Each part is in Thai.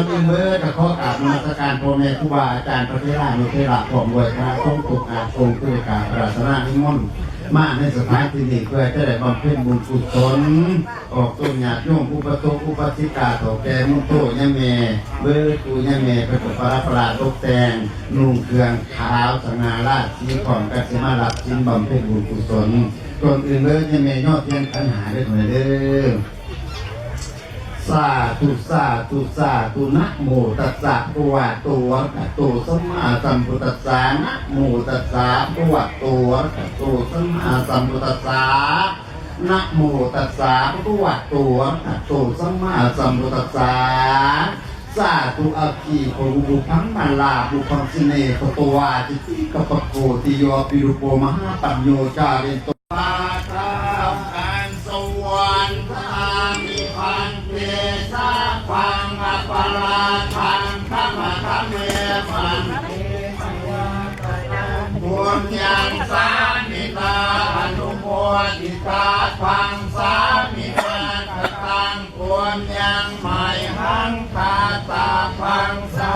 อนอื่นเลยกับข้อกราบนมัสการพ่อแม่ครูบาอาจารย์พระเทรานุเทระผมด้วยคณะต้องตุกอาคงเพื่อการปราศนานิมนต์มาในสถานที่นี้เพื่อจะได้บำเพ็ญบุญกุศลออกต้นญาติโยมอุปโตอุปสิกาต่อแก่มุโตยะเมเบิร์ตูยะเมเป็นปราปราตกแต่งนุ่งเครื่องขาวสง่าราชสีของกัสิมารับสินบำเพ็ญบุญกุศลก่อนอื่นเลยยะเมยอดเทียนปัญหาได้หน่อยเด้อสาธุสาธุสาธุนะโมตัสสะภะคะวะโตอะระหะโตสัมมาสัมพุทธัสสะนะโมตัสสะภะคะวะโตอะระหะโตสัมมาสัมพุทธัสสะนะโมตัสสะภะคะวะโตอะระหะโตสัมมาสัมพุทธัสสะสาธุอาคีโภบุพังมาลาบุพังสิเนโตวาจิติกปะโกติโยปิรุโปมหาปัญโยจาริโตปาทาการสวรรค์มิพันเตสาพังอปาราทังธรรมธรรมเมพันเตบุญยังสามิตาอนุโมทิตาพังสามิตาตังบุญยังใหม่หังคาตาพังสา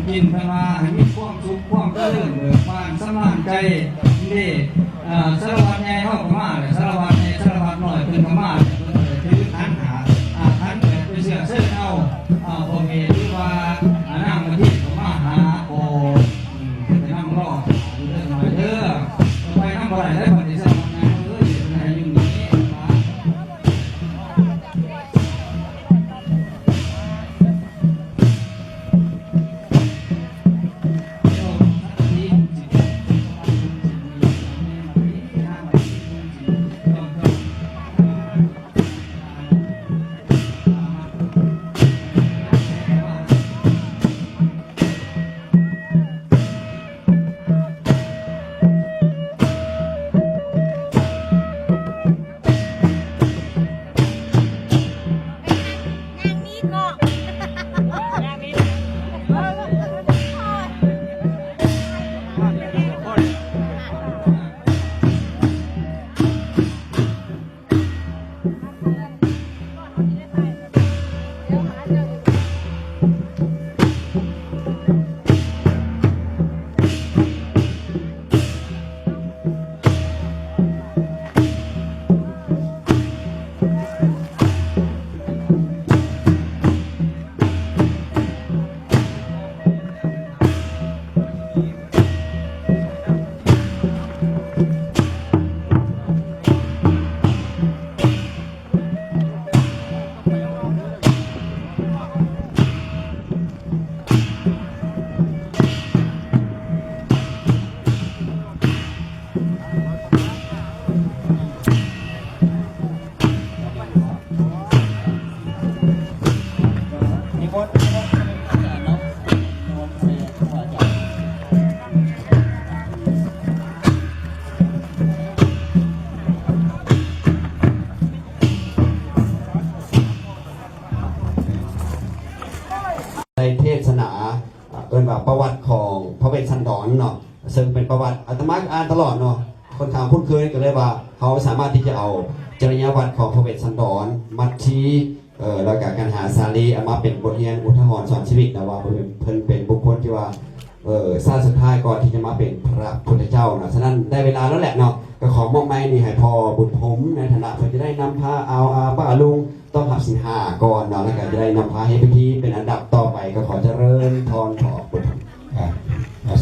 กินพลาให้มีความสุขความเจริญเบิกบานสมานใจนี่สารวัตรใหญ่เข้าเข้ามาเลยสารวัตรใหญ่สารวัตรน้อยเป็นเข้ามาถือขันหาขันเกิดเป็นเสื้อเสื้อเอาพอเมที่ว่านั่งมาที่เข้ามาหาโอ้ไปนั่งรออยู่เรื่องหน่อยเด้อไปนั่งบ่ได้ได้ปฏิเสธงานอยู่ในยุ่งนี้ เป็นประวัติอาตมาอ่านตลอดเนาะคนทำคุ้นเคยก็เลยว่าเขาสามารถที่จะเอาจริยวัตรของพระเวสสันดรมัทชีแล้วก็การหาสาลีเอามาเป็นบทเรียนอุทาหรณ์สอนชีวิตนะว่าเพิ่นเป็นบุคคลที่ว่าชาติสุดท้ายก่อนที่จะมาเป็นพระพุทธเจ้านะฉะนั้นได้เวลาแล้วแหละเนาะก็ขอมอบไม้นี่ให้พ่อบุญผมในฐานะเพื่อจะได้นำพาเอาอาป้าลุงต้องหับสินห้าก่อนเนาะแล้วก็จะได้นำพาให้พิธีเป็นอันดับต่อไปก็ขอเจริญพรขอบุญผม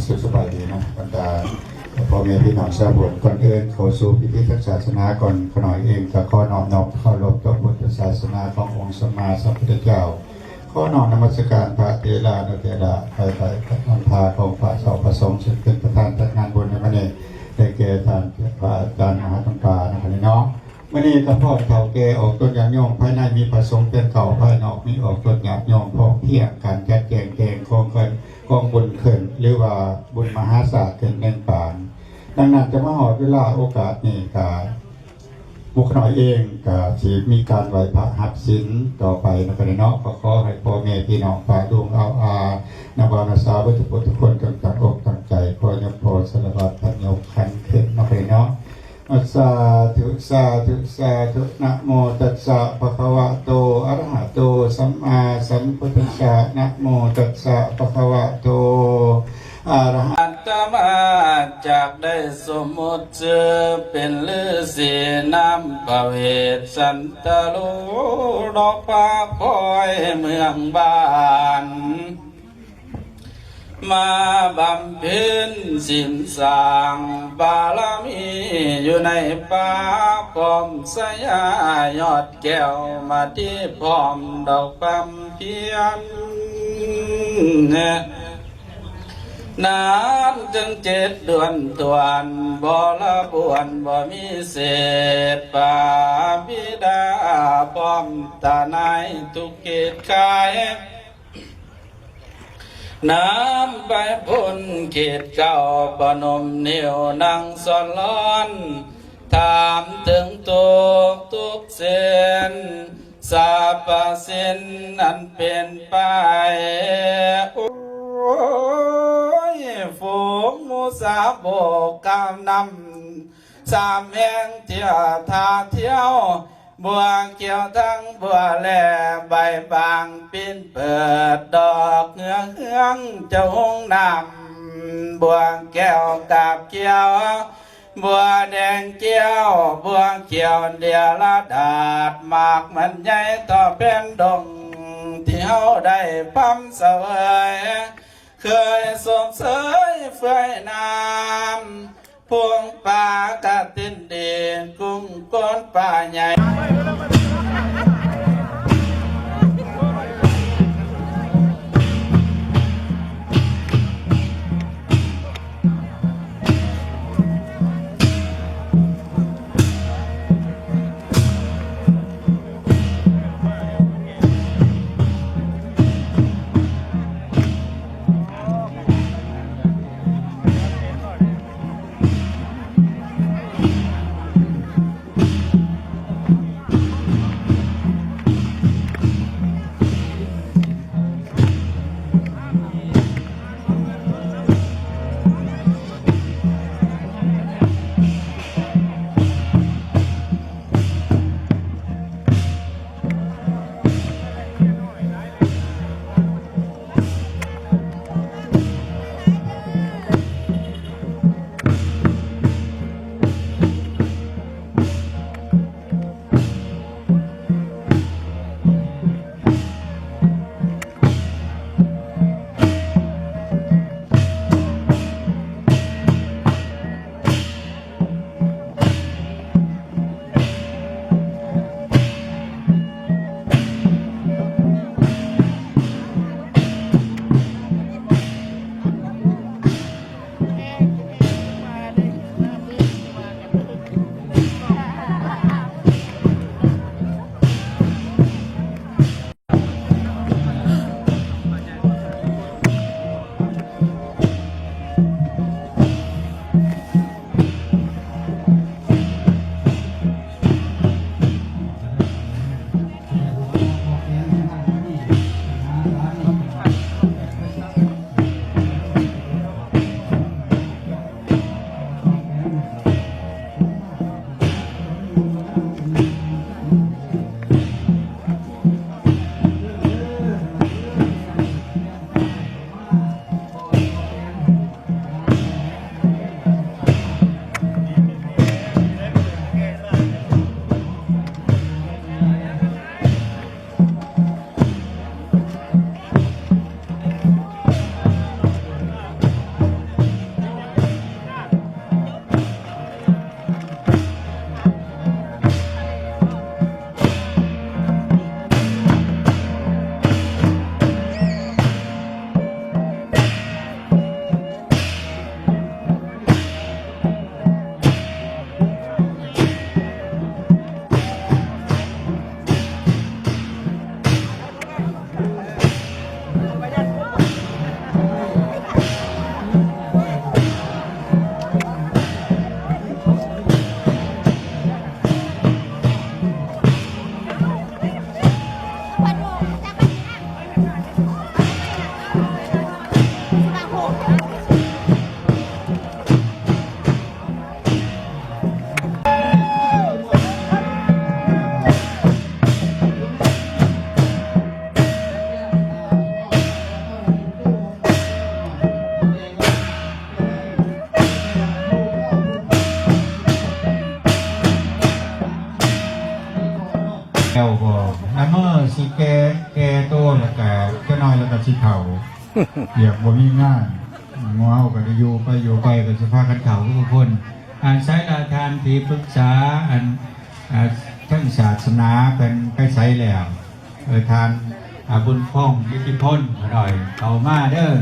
สุขสบายดีนะบรรดาพ่อแม่พี่น้องชาวบุญก่อนอื่นขอสู่พิธีทางศาสนาก่อนขน่อยเองก็ขอน้อมเข้ารบต่อพุทธศาสนาขององค์สมมาสัมพุทธเจ้าขอน้อมนมัสการพระเถระนุเถระไปนำพาของพระสาวพระสงฆ์ซึ่งเป็นประธานจัดงานบุญในวันนี้ได้แก่ท่านพระอาจารย์มหาตังกานะครับพี่น้องวันนี้ถ้าพ่อเฒ่าแก่ออกต้นยางโยงภายในมีประสงค์เป็นเก่าภายนอกมีออกต้นยางโยงพอเพียงการจัดแจงของเกินกองบุญเขินหรือว่าบุญมหาศาสตร์เกินเน่นปานดังนั้นจะมาหอดเวลาโอกาสนี้การบุคคลเองกับที่มีการไหวพระหัตถ์ศีลต่อไปนะครับเนาะก็ขอให้พ่อแม่พี่น้องฝ่ายดวงเอานบานาสาวัตถุพุทธคนตั้งอกตั้งใจพอยมโพสารวัตรพันยกขันขึ้นนะครับเนาะสาธุสาธุสาธุนะโมตัสสะภะคะวะโตอะระหะโตสัมมาสัมพุทธัสสะนะโมตัสสะภะคะวะโตอะระหะ อาตมาจากได้สมมติเจอเป็นฤาษีน้ำประเวศสันตโลดอกฟ้าคอยเมืองบ้านมาบำเพ็ญสินสร้างบารมีอยู่ในป่าพร้อมสยายอดแก้วมาที่พร้อมดอกคำเพียนนานจึง7 เดือนตวนบ่ละบวนบ่มีเศษป่าบิดาพร้อมตาในทุกเขตกายน้ำไปพ้นเขตเก่าปนมเนียวนั่งสอนร้อนถามถึงทุกเส้นสาปสินอันเป็นไปฝูงมูสาโบกกำนำ3 แห่งเที่ยวทาเที่ยวบัวเกี่ยวทั้งบัวแหล่ใบบางปิ้นเปิดดอกเงืองเจ้าหงนำบัวแก้วกาบเกี่ยวบัวแดงเกี่ยวบัวเกี่ยวเดียละดาดหมากมันใหญ่ต่อเป็นดงที่เฮาได้ปั๊มเสวยเคยสวมเสยเฟื่อยน้ำพวงปลากระตินเด่นกุ้งก้นปลาใหญ่ แล้วก็น้ำเมื่อสิแกโตแล้วก็แค่น้อยแล้วก็สิเข่าเรียกบ่มีงานงัวเฮาก็ได้อยู่ไปก็สิพากันเข่าทุกคนสายราทานที่ปรึกษาทั้งศาสนาเป็นไปใช้แล้วทานบุญพ่องยิติพลหน่อยเข้ามาเด้อ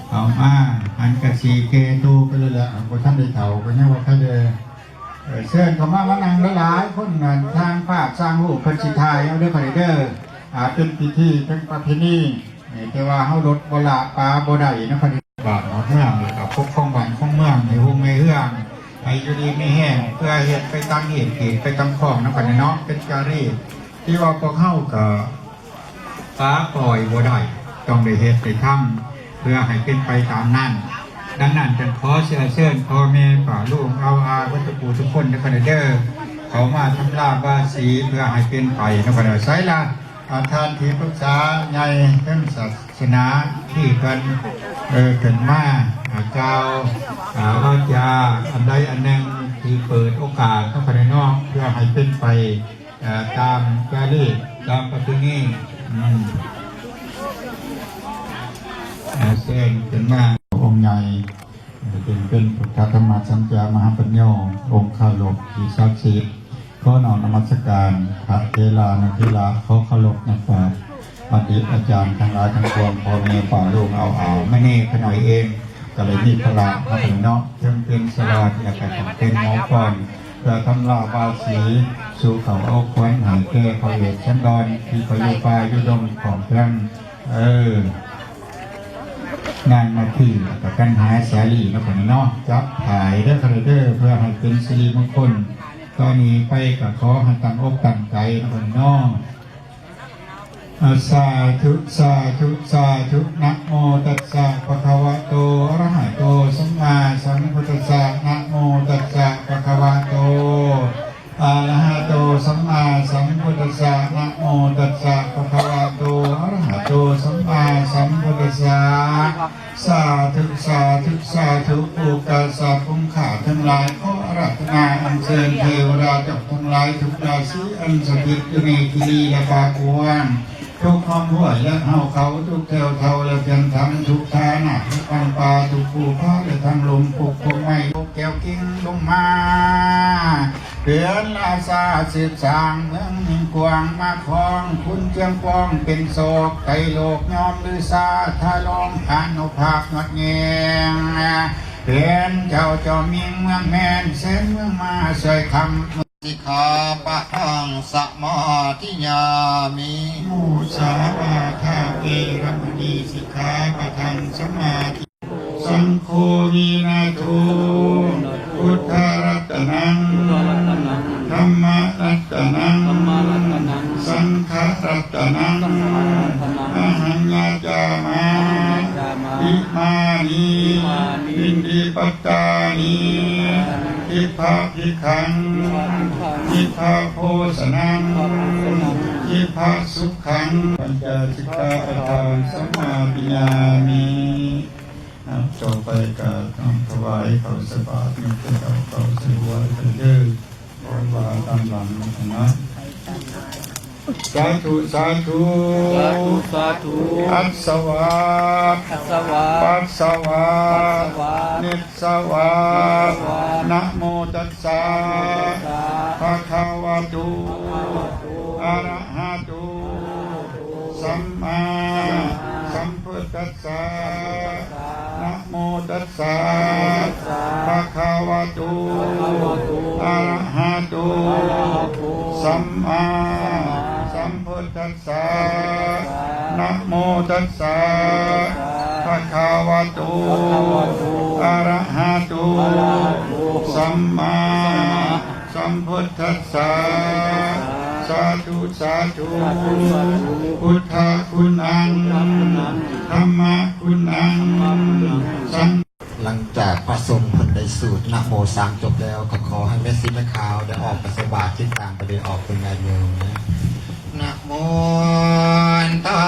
เข้ามาอันกะสีเกตูไปเลยละบ่ท่านได้เข่าก็ยังว่าท่านเด้เชิญเข้ามานั่งหลายๆคนงานทางภาพสร้างรูปพันธิทายเอาเด้อเด้อเป็นพิธีเป็นประเพณีแต่ว่าเฮารถบ่ละปลาบ่ได้นะพันธิบาทเมืองกับพวกของบ้านของเมืองในวงในเฮืองให้อยู่ดีไม่แห้งเพื่อเฮ็ดไปตามเหตุไปตามของนะพันเนาะเป็นจารีตที่ว่าพวกเฮาก็ปลาปล่อยบ่ได้ต้องได้เฮ็ดได้ทำเพื่อให้เป็นไปตามนั้นดังนั้นจึงขอเชิญพ่อแม่ป่าลูกเอาวัตถุปูทุกคนในคอนเดอร์เขามาทำลาบาสีเพื่อให้เป็นไปในคอนเดอร์ใช้ละทานที่ปรึกษาใหญ่ทั้งศาสนาที่กันถึงมาเจ้าว่าจะอันใดอันหนึ่งที่เปิดโอกาสทั้งภายในนอกเพื่อให้เป็นไปตามจารีตตามประเพณีเส้นเป็นมาองค์ใหญ่เป็นพุทธธรรมสัญญามหาปัญญาองค์ข้าหลบที่ศักดิ์สิทธิ์ก็นอนนมัสการพระเทลานักเทลาเขาเคารพนะครับปฏิอาจารย์ทั้งหลายทั้งปวงพ่อแม่ป่าลูกเอาไม่แน่ขน่อยเองก็เลยมีพลังพระถึงเนาะจึงเป็นสลาดและการเป็นหมอก่อนเพื่อทำลาบาสีสู่เขาเอาควันหายแก่เขาเหตุชั้นดอนที่พยุปายุดมของเพื่อนงานมาที่กับกันหาสาลีนะผมเนาะจับถ่ายได้คาร์เดอร์เพื่อให้เป็นสิริมงคลตอนนี้ไปกับขอให้ตั้งอกตั้งใจนะผมเนาะสาธุสาธุสาธุนะโมตัสสะภะคะวะโตอะระหะโตสัมมาสัมพุทธัสสะนะโมตัสสะภะคะวะโตอะระหะโตสัมมาสัมพุทธัสสะนะโมตัสสะภะคะวะโตอะระหะโตสัมมาสัมพุทธัสสะสาธุสาธุสาธุอุกาสะปุงขาทั้งหลายขออาราธนาอัญเชิญเทวดาจากทั้งหลายทุกราศีอันสถิตอยู่ในที่นี้และปากว้างทุกความหัวและเฮาเขาทุกเทวเทาและเพียงทำทุกทานะทุกปังปาทุกปูพระและทางลมปกคงไม่ทุกแก้วกิ้งลงมาเดือนลาซาสืบสร้างเมืองหิงกวางมาคลองคุณเจียงปองเป็นโศกไตโลกยอมลือซาทาลองผ่านนภาคงดเงียงเป็นเจ้าจอมเมียงเมืองแมนเส้นเมืองมาสวยคำสิกขาปะทังสมาธิยามิมุสาวาทาเวรมณีสิกขาปะทังสมาธิสังโฆวินาโถพุทธรัตนังธรรมรัตนังสังฆรัตนังอหังญาจามาอิมานิอินทิปัตตานิทิภาภิขังทิภาโพสนังทิภาสุขังปัญจสิกขาปทานสัมมาปิญามิต่อไปก็ต้องถวายเขาสบาทมีแต่เขาสวายเด้อขอว่าตามหลังนะสาธุสาธุสาธุอัสสวาปัสสวานิสสวานะโมตัสสะภะคะวะโตอะระหะโตสัมมาสัมพุทธัสสะนะโมตัสสะภะคะวะโตอะระหะโตสัมมาสัมพุทธัสสะนะโมตัสสะภะคะวะโตอะระหะโตสัมมาสัมพุทธัสสะสาธุสาธุพุทธคุณังธรรมคุณังสังหลังจากพระสงฆ์ผลได้สูตรนะโมสามจบแล้วก็ขอให้แม่ซิแม่ขาวได้ออกปัสสาวะที่ต่างประเดี๋ยวออกเป็นไงโยมนะโมตั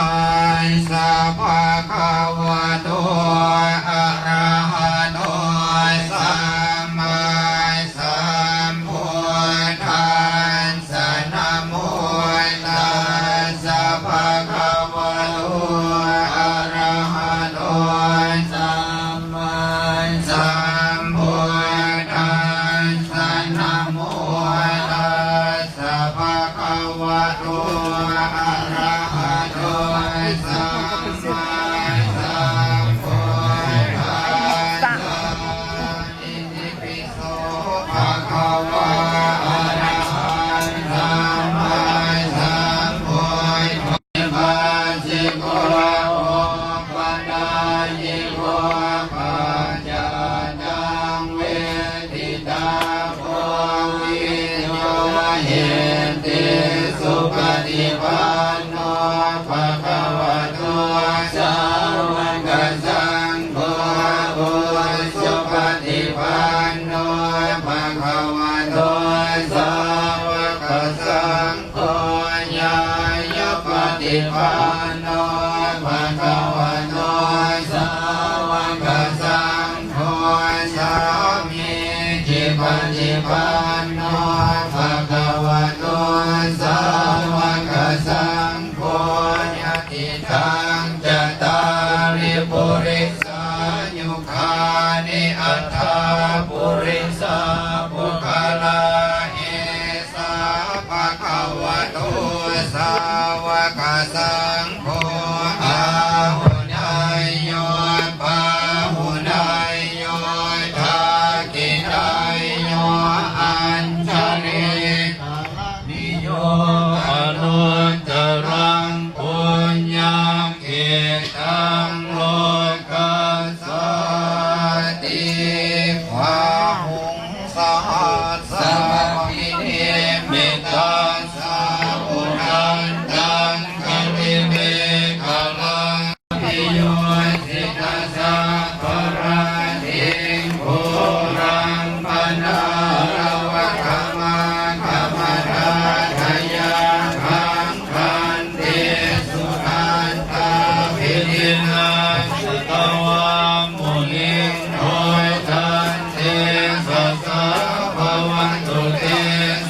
สสะภะคะวะโตอะระหะโตสัมมาสัมพุทธัสสะนะ สาวกสังโฆญายปฏิปันโนภะคะวะโตสาวกสังโฆสามีจิปฏิปันโนภะคะวะโตสาวกสังโฆญาติตังจตาริปุริสายุคานิอัตถาปุริสาปุคลาเอสาภะคะวะโตสาวกสังโฆอาหุนายโยปาหุนายโยทากินายโยอัญชลิกาลนิโยอนุตตรังปุญญังเอตังโลกัสสติภาหุงสหัสสะพิเนมิตัสสะอุรันตังคลิเมฆลังพิโยสิกาสะปราทิงโพรังปนาระวะขมาขมาราทยาคังคันเตสุขันตาภินินาสุตวามุนิโททันเตสัสสะภวันตุเต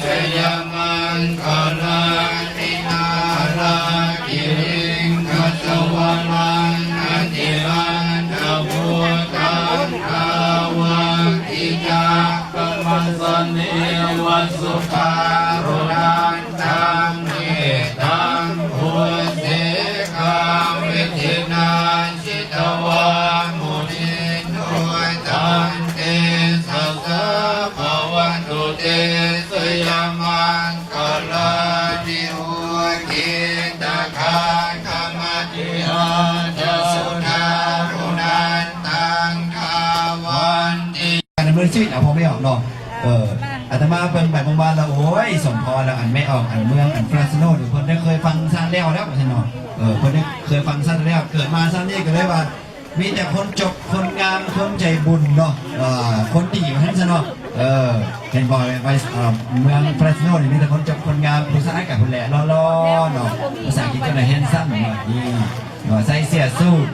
สยามังคลานินาราคิริงคัสสวะลังอติลันตะพุทธังภาวังอิจักกัมมัสสเนวัสสุขารุนันตังเมตังพุทเสกาวิธินาชิตวามุนิโนตันเตสัสสะภวันตุเตสยามังคลานิโหกิตาคาคามติอาจสุนารุนันตังคาวันติ การดำเนินชีวิตเอาพอไม่ออกเนาะอาตมาเพิ่นแบบบ้านเราโอ้ยสมพรแล้วอันไม่ออกอันเมืองอันฟราสโนหรือเพิ่นได้เคยฟังซาแล้วใช่เนาะเพิ่นได้เคยฟังซาแล้วเกิดมาซานี่ก็เลยว่ามีแต่คนจบคนงามคนใจบุญเนาะคนดีมาทั้งซะเนาะเห็นบ่อยไปเมืองฟราสโนนี่มีแต่คนจบคนงามผู้ชายกับผู้แหล่ล้อๆเนาะภาษาอังกฤษก็เลยแฮนซัมเนาะนี่ใส่เสื้อสูท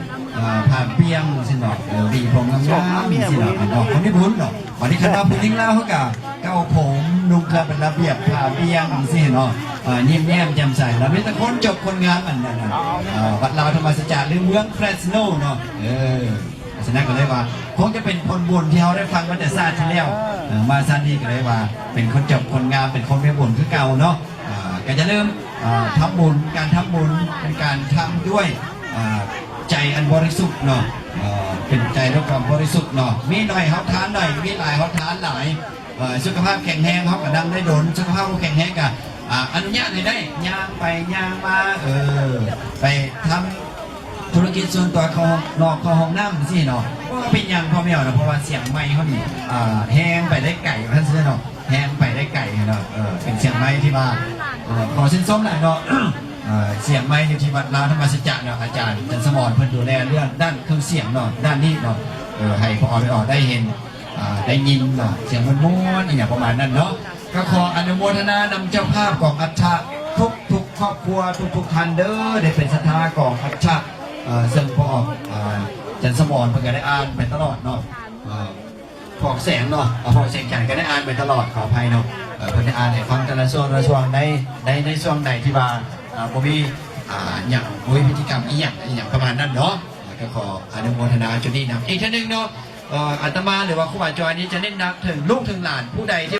ผ่าเปียงสิเนาะดีผมงามๆมีสิเนาะคนที่บุญเนาะวันนี้คณะผู้ยิ่งเล่าเขากับเก้าผมนุ่งเครื่องเป็นระเบียบผ่าเปียงสิเนาะยิ้มแย้มแจ่มใสแล้วมีแต่คนจบคนงามอันนั้นวัดลาวธรรมสจารหรือเมืองเฟรสโนเนาะฉะนั้นก็เลยว่าคงจะเป็นคนบุญที่เขาได้ฟังมาแต่ชาติที่แล้วมาชาตินี้ก็เลยว่าเป็นคนจบคนงามเป็นคนไม่บุญคือเก่าเนาะก็จะเริ่มทำบุญการทำบุญเป็นการทำด้วยใจอันบริสุทธิ์เนาะเป็นใจด้วยความบริสุทธิ์เนาะมีหน่อยเขาทานหน่อยมีหลายเขาทานหลายสุขภาพแข็งแรงเขาก็ดังได้โดนสุขภาพแข็งแรงก็อนุญาตให้ได้ย่างไปย่างมาไปทำธุรกิจส่วนตัวเขานอกเขาห้องน้ำสิเนาะเป็นอย่างพ่อแม่เนาะเพราะว่าเสียงไม้เขานี่แห้งไปได้ไก่ท่านซื้อเนาะแห้งไปได้ไก่เนาะเป็นเสียงไม้ที่ว่าขอชิ้นส้มหน่อยเนาะเสียงไม้อยู่ที่วัดลาวธรรมสจักรเนาะอาจารย์จันสมรเพิ่นดูแลเรื่องด้านเครื่องเสียงเนาะด้านนี้เนาะให้พอไปออกได้เห็นได้ยินเนาะเสียงม้วนๆอย่างประมาณนั้นเนาะก็ขออนุโมทนานำเจ้าภาพของอัฏฐะทุกครอบครัวทุกท่านเด้อได้เป็นศรัทธาของอัฏฐะซึ่งพอออกจันสมรเพิ่นก็ได้อ่านไปตลอดเนาะพอกแสงเนาะพอกแสงแข็งก็ได้อ่านไปตลอดขออภัยเนาะเพิ่นได้อ่านให้ฟังแต่ละช่วงในช่วงใดที่ว่าบ่มีอย่างพิธีกรรมอีหยังประมาณนั้นเนาะก็ขออนุโมทนาจุดนี้นะอีกท่านหนึ่งเนาะอาตมาหรือว่าครูบาอาจารย์นี้จะเน้นนักถึงลูกถึงหลานผู้ใดที่